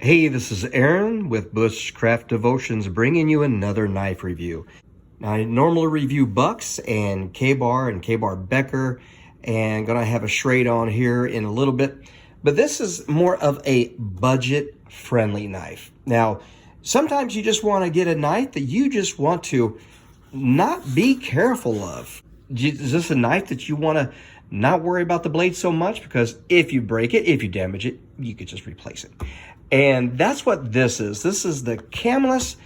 Hey, this is Aaron with Bushcraft Devotions bringing you another knife review. Now, I normally review Bucks and K-Bar and K-Bar Becker, and gonna have a Schrade on here in a little bit. But this is more of a budget-friendly knife. Now, sometimes you just want to get a knife that you just want to not be careful of. Is this a knife that you want to not worry about the blade so much? Because if you break it, if you damage it, you could just replace it. And that's what this is. This is the Camillus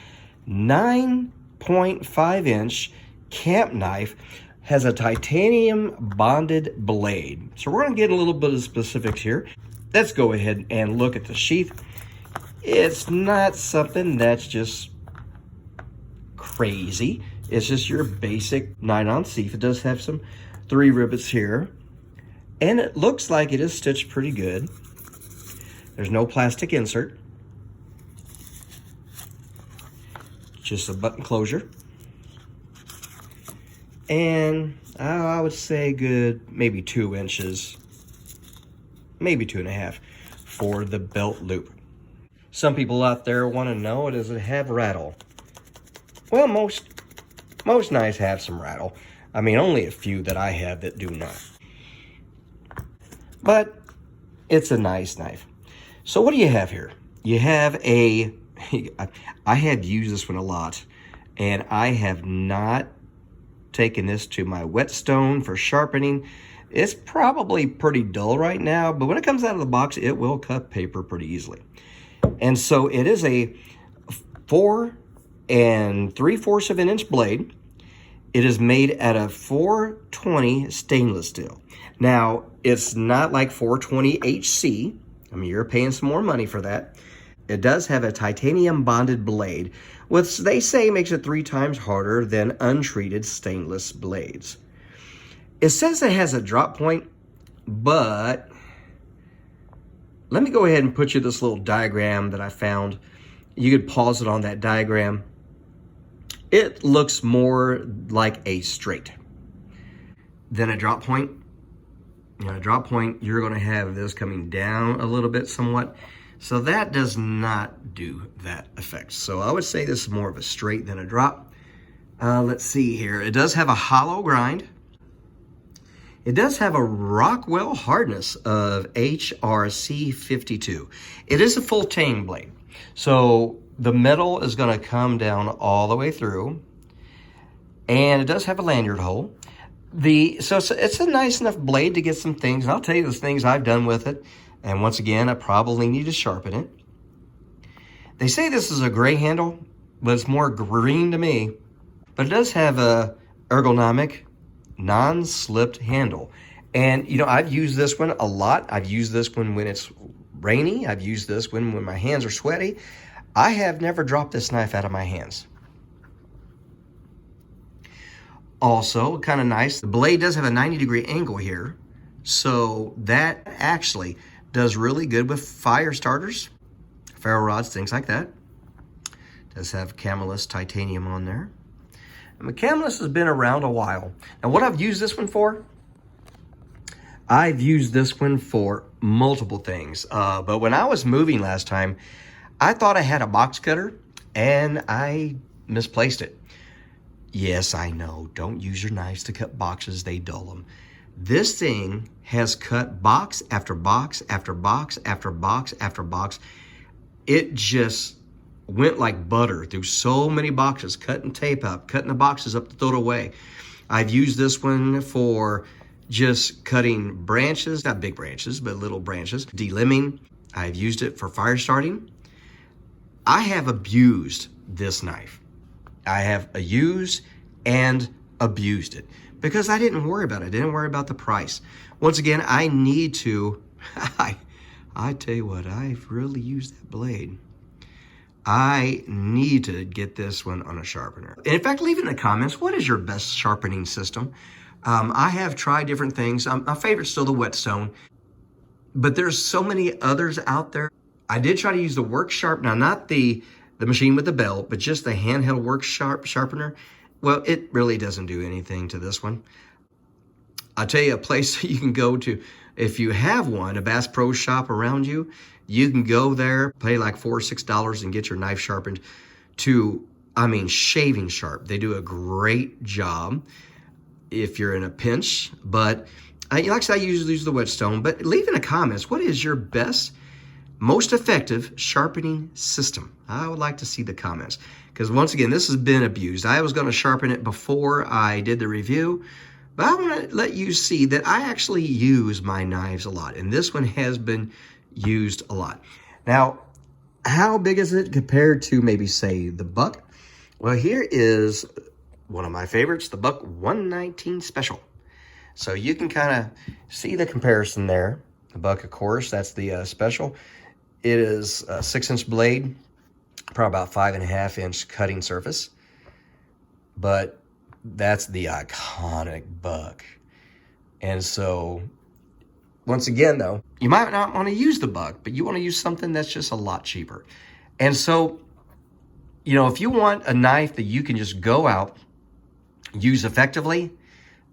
9.5 inch camp knife. Has a titanium bonded blade. So we're going to get a little bit of specifics here. Let's go ahead and look at the sheath. It's not something that's just crazy. It's just your basic nylon sheath. It does have some 3 rivets here. And it looks like it is stitched pretty good. There's no plastic insert. Just a button closure. And I would say good maybe 2 inches, maybe 2.5 for the belt loop. Some people out there want to know, does it have rattle? Well, most knives have some rattle. I mean, only a few that I have that do not. But it's a nice knife. So what do you have here? You have a, I have used this one a lot, and I have not taken this to my whetstone for sharpening. It's probably pretty dull right now, but when it comes out of the box, it will cut paper pretty easily. And so it is a 4 3/4 of an inch blade. It is made out of 420 stainless steel. Now, it's not like 420 HC. I mean, you're paying some more money for that. It does have a titanium bonded blade, which they say makes it 3 times harder than untreated stainless blades. It says it has a drop point, but let me go ahead and put you this little diagram that I found. You could pause it on that diagram. It looks more like a straight than a drop point. You know, a drop point, you're going to have this coming down a little bit somewhat. So that does not do that effect. So I would say this is more of a straight than a drop. Let's see here. It does have a hollow grind. It does have a Rockwell hardness of HRC 52. It is a full tang blade. So the metal is going to come down all the way through. And it does have a lanyard hole. So it's a nice enough blade to get some things. And I'll tell you the things I've done with it. And once again, I probably need to sharpen it. They say this is a gray handle, but it's more green to me. But it does have a ergonomic, non-slipped handle. And, you know, I've used this one a lot. I've used this one when it's rainy. I've used this one when my hands are sweaty. I have never dropped this knife out of my hands. Also, kind of nice, the blade does have a 90-degree angle here. So that actually does really good with fire starters, ferro rods, things like that. Does have Camillus titanium on there. And Camillus has been around a while. Now, what I've used this one for, I've used this one for multiple things. But when I was moving last time, I thought I had a box cutter, and I misplaced it. Yes, I know. Don't use your knives to cut boxes. They dull them. This thing has cut box after box after box after box after box. It just went like butter through so many boxes, cutting tape up, cutting the boxes up to throw it away. I've used this one for just cutting branches, not big branches, but little branches, delimbing. I've used it for fire starting. I have abused this knife. I have used and abused it because I didn't worry about it. I didn't worry about the price. Once again, I need to, I tell you what, I've really used that blade. I need to get this one on a sharpener. And in fact, leave it in the comments, what is your best sharpening system? I have tried different things. My favorite's still the whetstone, but there's so many others out there. I did try to use the work sharp, now not the machine with the belt, but just the handheld work sharpener. Well, it really doesn't do anything to this one. I'll tell you a place you can go to If you have one, a Bass Pro Shop around you, you can go there, pay like $4 or $6 and get your knife sharpened to, I mean, shaving sharp. They do a great job if you're in a pinch. But like I said, I usually use the whetstone. But leave in the comments, what is your best, most effective sharpening system? I would like to see the comments. Because once again, this has been abused. I was going to sharpen it before I did the review. But I want to let you see that I actually use my knives a lot. And this one has been used a lot. Now, how big is it compared to maybe, say, the Buck? Well, here is one of my favorites, the Buck 119 Special. So you can kind of see the comparison there. The Buck, of course, that's the Special. It is a 6-inch blade, probably about 5.5-inch cutting surface. But that's the iconic Buck. And so, once again, though, you might not want to use the Buck, but you want to use something that's just a lot cheaper. And so, you know, if you want a knife that you can just go out, use effectively,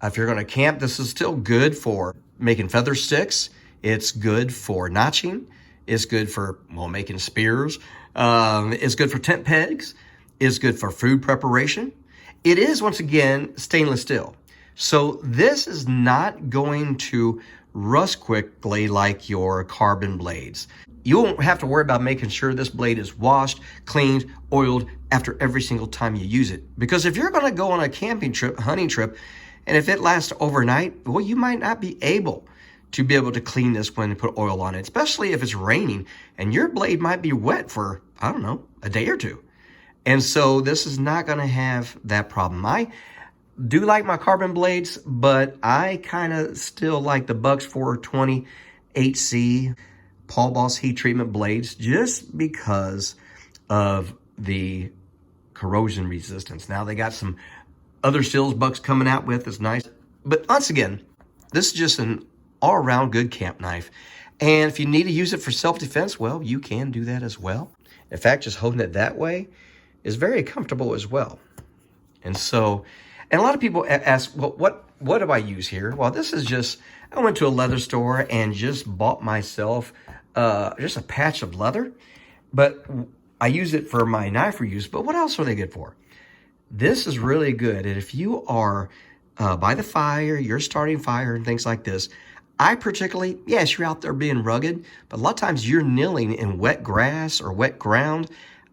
if you're going to camp, this is still good for making feather sticks. It's good for notching. It's good for, well, making spears. It's good for tent pegs. It's good for food preparation. It is, once again, stainless steel. So this is not going to rust quickly like your carbon blades. You won't have to worry about making sure this blade is washed, cleaned, oiled after every single time you use it. Because if you're going to go on a camping trip, hunting trip, and if it lasts overnight, well, you might not be able to clean this when you put oil on it, especially if it's raining and your blade might be wet for, I don't know, a day or two. And so this is not going to have that problem. I do like my carbon blades, but I kind of still like the Bucks 420 HC Paul Boss heat treatment blades just because of the corrosion resistance. Now they got some other steels Bucks coming out with. It's nice. But once again, this is just an all-around good camp knife. And if you need to use it for self-defense, well, you can do that as well. In fact, just holding it that way is very comfortable as well. And so, and a lot of people ask, well, what do I use here? Well, this is just, I went to a leather store and just bought myself just a patch of leather, but I use it for my knife reuse. But what else are they good for? This is really good. And if you are by the fire, you're starting fire and things like this, I particularly, yes, you're out there being rugged, but a lot of times you're kneeling in wet grass or wet ground.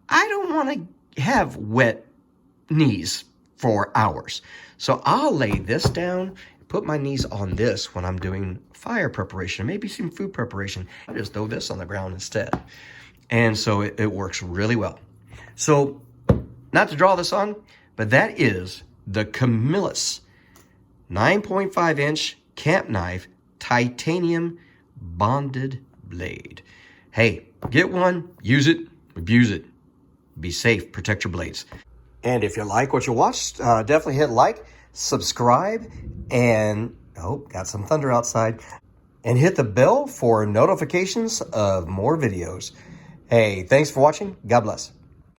I don't want to have wet knees for hours. So I'll lay this down, put my knees on this when I'm doing fire preparation, maybe some food preparation. I just throw this on the ground instead. And so it works really well. So not to draw this on, but that is the Camillus 9.5-inch camp knife titanium bonded blade. Hey, get one, use it, abuse it. Be safe, protect your blades. And if you like what you watched, definitely hit like, subscribe, and, oh, got some thunder outside, and hit the bell for notifications of more videos. Hey, thanks for watching. God bless.